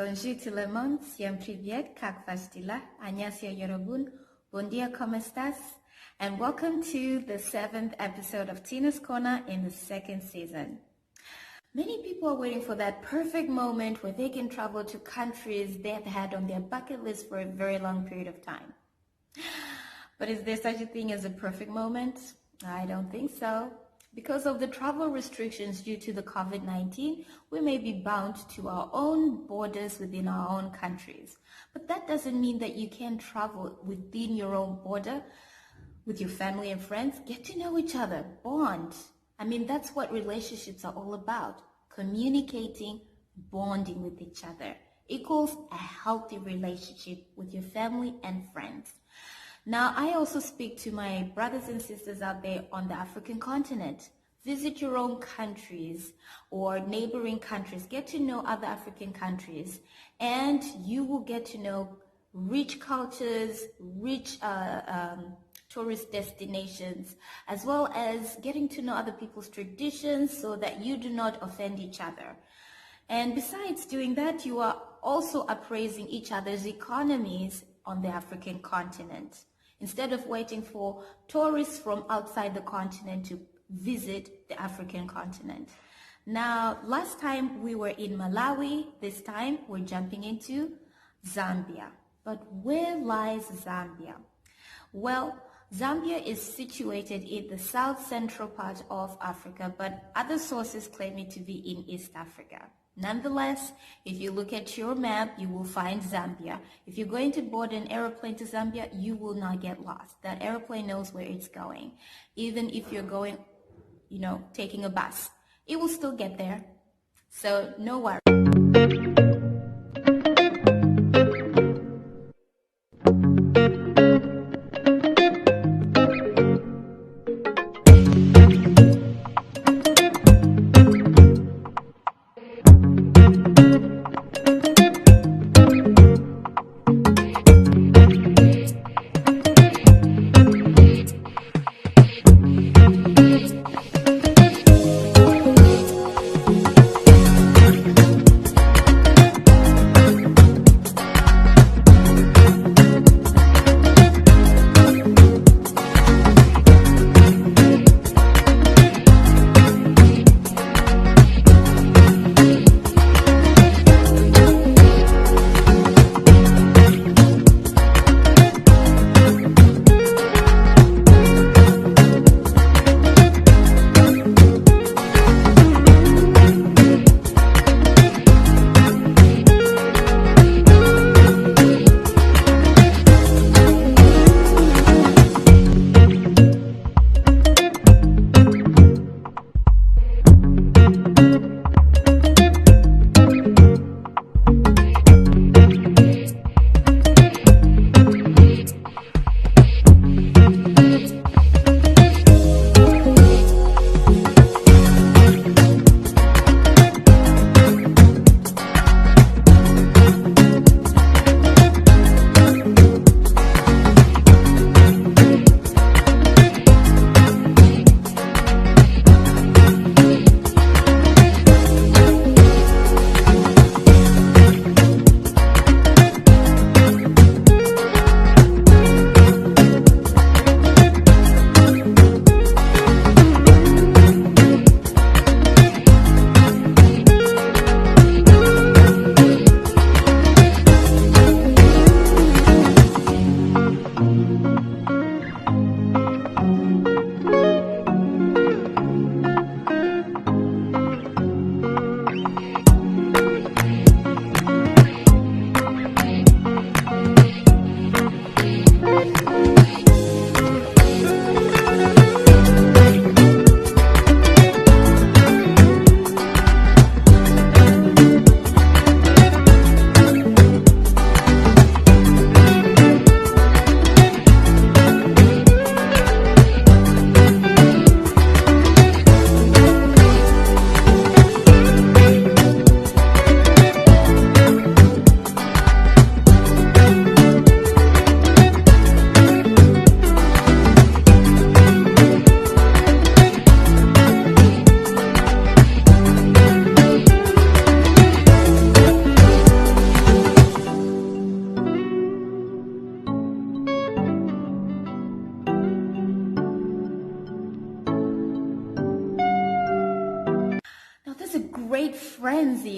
Bonjour tout le monde, всем привет, как вас дела? 안녕하세요 여러분, bon dia, ¿cómo estás? And welcome to the 7th episode of Tina's Corner in the 2nd season. Many people are waiting for that perfect moment where they can travel to countries they've had on their bucket list for a very long period of time. But is there such a thing as a perfect moment? I don't think so. Because of the travel restrictions due to the COVID-19, we may be bound to our own borders within our own countries. But that doesn't mean that you can't travel within your own border with your family and friends. Get to know each other, bond. I mean, that's what relationships are all about. Communicating, bonding with each other equals a healthy relationship with your family and friends. Now, I also speak to my brothers and sisters out there on the African continent. Visit your own countries or neighboring countries. Get to know other African countries, and you will get to know rich cultures, rich tourist destinations, as well as getting to know other people's traditions so that you do not offend each other. And besides doing that, you are also appraising each other's economies on the African continent, instead of waiting for tourists from outside the continent to visit the African continent. Now, last time we were in Malawi. This time we're jumping into Zambia. But where lies Zambia? Well, Zambia is situated in the south central part of Africa, but other sources claim it to be in East Africa. Nonetheless, if you look at your map, you will find Zambia. If you're going to board an airplane to Zambia, you will not get lost. That airplane knows where it's going. Even if you're going, taking a bus, it will still get there. So no worries.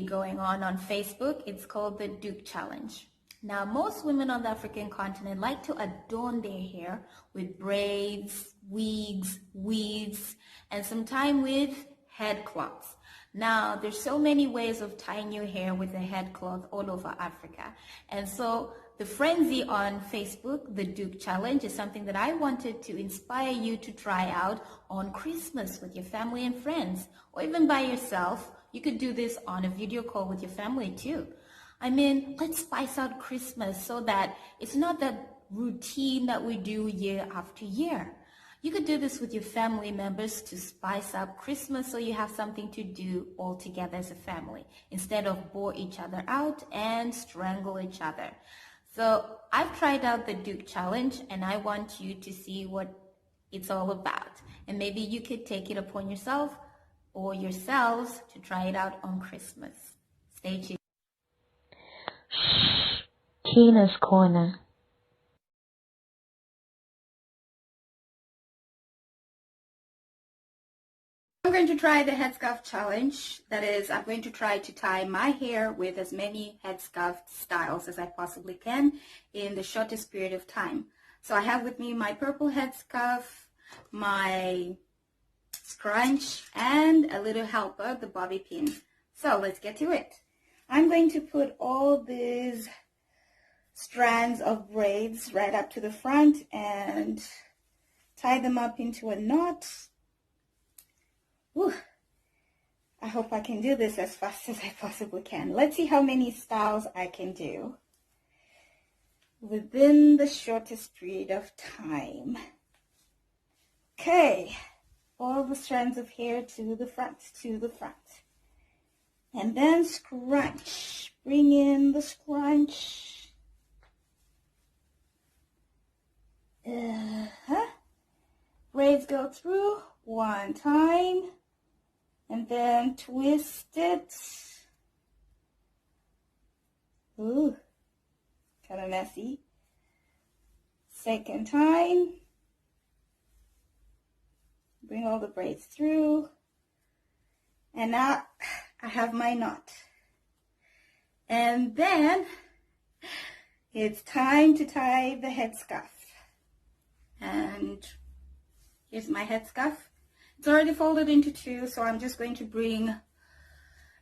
going on Facebook. It's called the Duke Challenge. Now, most women on the African continent like to adorn their hair with braids, wigs, weaves, and sometimes with head cloths. Now, there's so many ways of tying your hair with a head cloth all over Africa. And so the frenzy on Facebook, the Duke Challenge, is something that I wanted to inspire you to try out on Christmas with your family and friends, or even by yourself. You could do this on a video call with your family too. I mean, let's spice out Christmas so that it's not that routine that we do year after year. You could do this with your family members to spice up Christmas so you have something to do all together as a family instead of bore each other out and strangle each other. So I've tried out the Duke Challenge and I want you to see what it's all about. And maybe you could take it upon yourself or yourselves to try it out on Christmas. Stay tuned. Tina's Corner. I'm going to try the headscarf challenge. That is, I'm going to try to tie my hair with as many headscarf styles as I possibly can in the shortest period of time. So I have with me my purple headscarf, my scrunch, and a little helper, the bobby pin. So let's get to it. I'm going to put all these strands of braids right up to the front and tie them up into a knot. Whew. I hope I can do this as fast as I possibly can. Let's see how many styles I can do within the shortest period of time. Okay, all the strands of hair to the front, And then scrunch. Bring in the scrunch. Braids go through one time. And then twist it. Ooh, kind of messy. Second time. Bring all the braids through. And now I have my knot. And then it's time to tie the headscarf. And here's my headscarf. It's already folded into two, so I'm just going to bring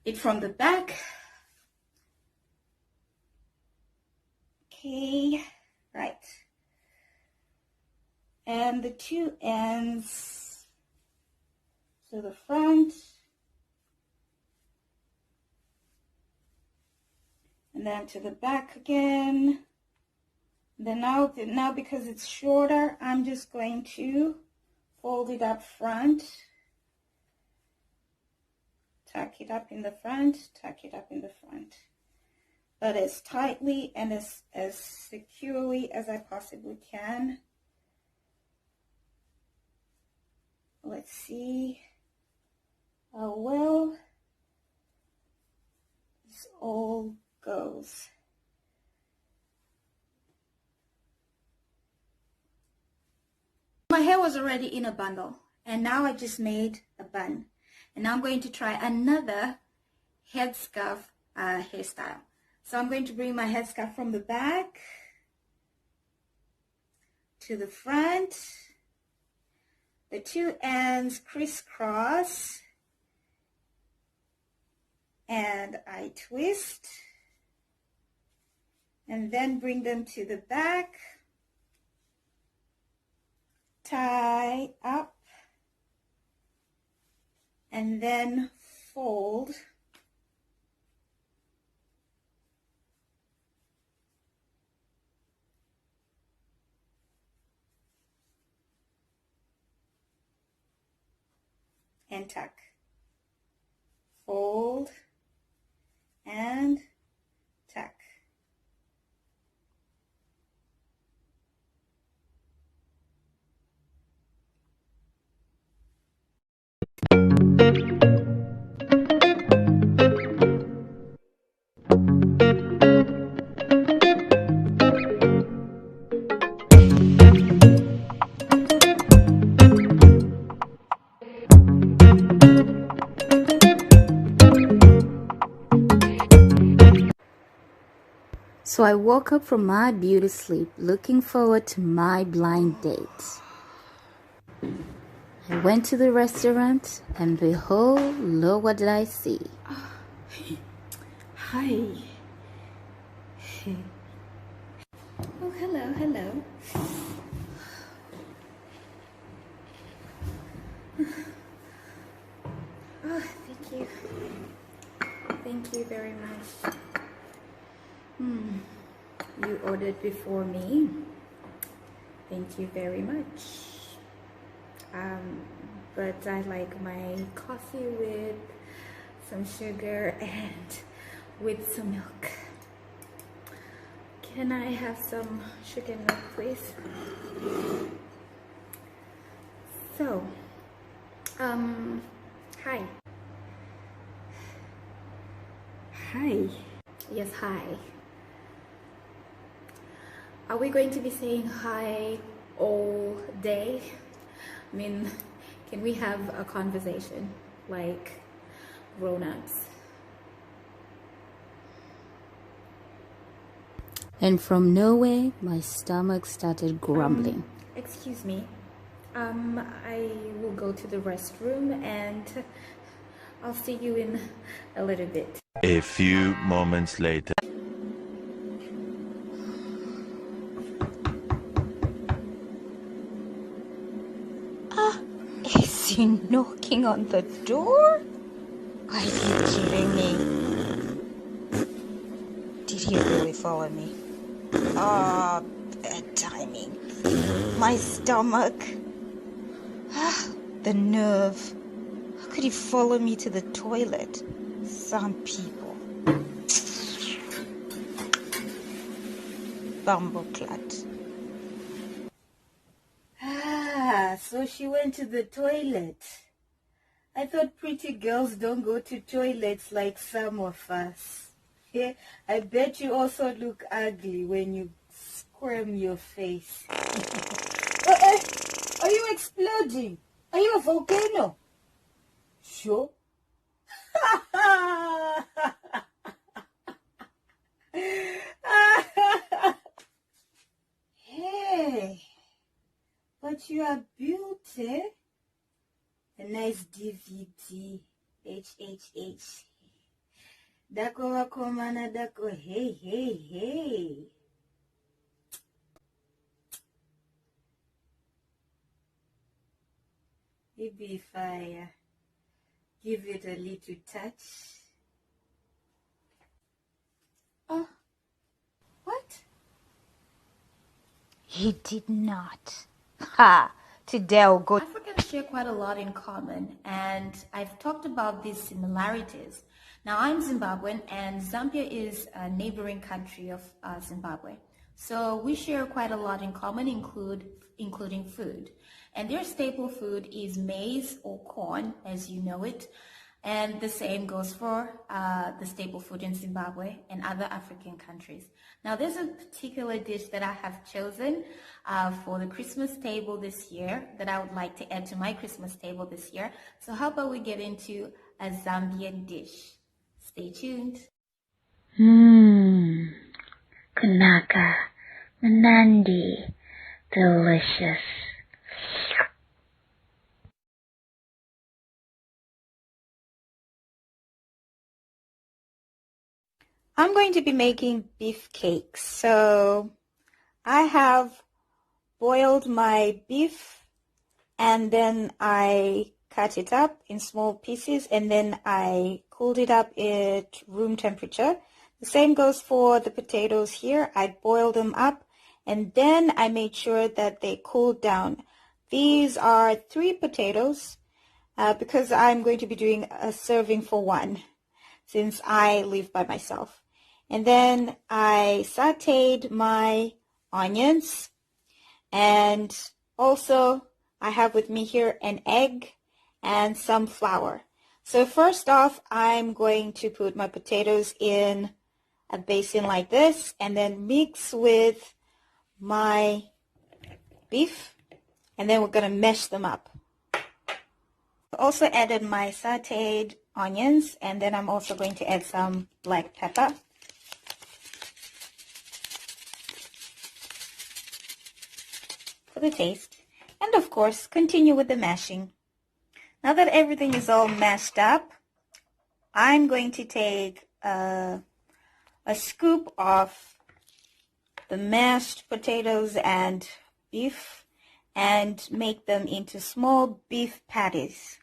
it from the back. Okay, right. And the two ends to the front. And then to the back again. Then now because it's shorter, I'm just going to fold it up front, tuck it up in the front, tuck it up in the front, but as tightly and as securely as I possibly can. Let's see how well this all goes. My hair was already in a bundle, and now I just made a bun. And now I'm going to try another headscarf hairstyle. So I'm going to bring my headscarf from the back to the front. The two ends crisscross, and I twist, and then bring them to the back. Tie up and then fold and tuck, fold and tuck. So I woke up from my beauty sleep looking forward to my blind date. I went to the restaurant and behold, lo, what did I see? Hi. Oh, hello. Oh, thank you. Thank you very much. You ordered before me. Thank you very much. But I like my coffee with some sugar and with some milk. Can I have some sugar and milk, please? So, hi. Hi. Yes, hi. Are we going to be saying hi all day? I mean, can we have a conversation like grown-ups? And from nowhere, my stomach started grumbling. Excuse me. I will go to the restroom and I'll see you in a little bit. A few moments later. Is he knocking on the door? Are you kidding me? Did he really follow me? Ah, bad timing. My stomach. The nerve. How could he follow me to the toilet? Some people. Bumbleclut. So she went to the toilet. I thought pretty girls don't go to toilets like some of us. Yeah, I bet you also look ugly when you squirm your face. Are you exploding? Are you a volcano? Sure. Hey, but you are beauty. A nice DVD. HHH. Dako wako mana dako. Hey. Maybe if I give it a little touch. Oh, what? He did not. Ha! Today I'll go. Africans share quite a lot in common, and I've talked about these similarities. Now, I'm Zimbabwean, and Zambia is a neighboring country of Zimbabwe. So we share quite a lot in common, including food. And their staple food is maize or corn, as you know it. And the same goes for the staple food in Zimbabwe and other African countries. Now, there's a particular dish that I have chosen for the Christmas table this year that I would like to add to my Christmas table this year. So how about we get into a Zambian dish? Stay tuned. Kanaka. Manandi. Delicious. I'm going to be making beef cakes. So I have boiled my beef and then I cut it up in small pieces and then I cooled it up at room temperature. The same goes for the potatoes here. I boiled them up and then I made sure that they cooled down. These are 3 potatoes because I'm going to be doing a serving for one since I live by myself. And then I sauteed my onions, and also I have with me here an egg and some flour. So first off, I'm going to put my potatoes in a basin like this and then mix with my beef, and then we're going to mash them up. Also added my sauteed onions, and then I'm also going to add some black pepper. for the taste. And of course, continue with the mashing. Now that everything is all mashed up, I'm going to take a scoop of the mashed potatoes and beef and make them into small beef patties.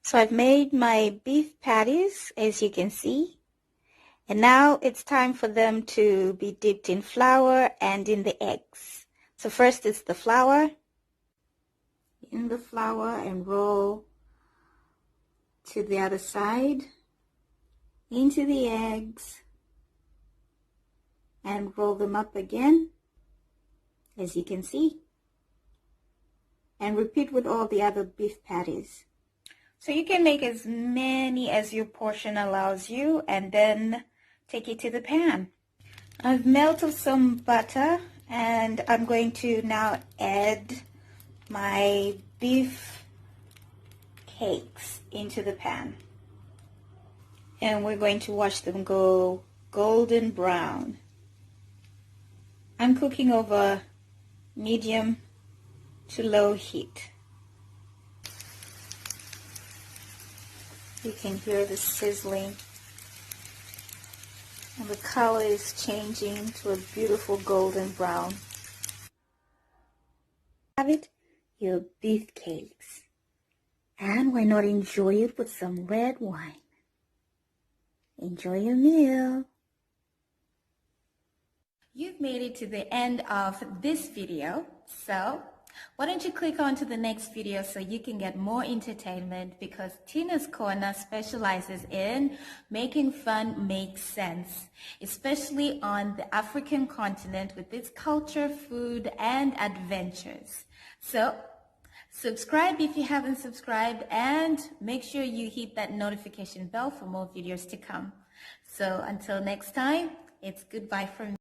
So I've made my beef patties, as you can see. And now it's time for them to be dipped in flour and in the eggs. So first it's the flour. In the flour and roll to the other side. Into the eggs. And roll them up again, as you can see. And repeat with all the other beef patties. So you can make as many as your portion allows you and then take it to the pan. I've melted some butter and I'm going to now add my beef cakes into the pan. And we're going to watch them go golden brown. I'm cooking over medium to low heat. You can hear the sizzling. And the color is changing to a beautiful golden brown. Have it, your beef cakes. And why not enjoy it with some red wine? Enjoy your meal. You've made it to the end of this video, so why don't you click on to the next video so you can get more entertainment, because Tinaz Corner specializes in making fun make sense, especially on the African continent with its culture, food, and adventures. So subscribe if you haven't subscribed and make sure you hit that notification bell for more videos to come. So until next time, it's goodbye from me.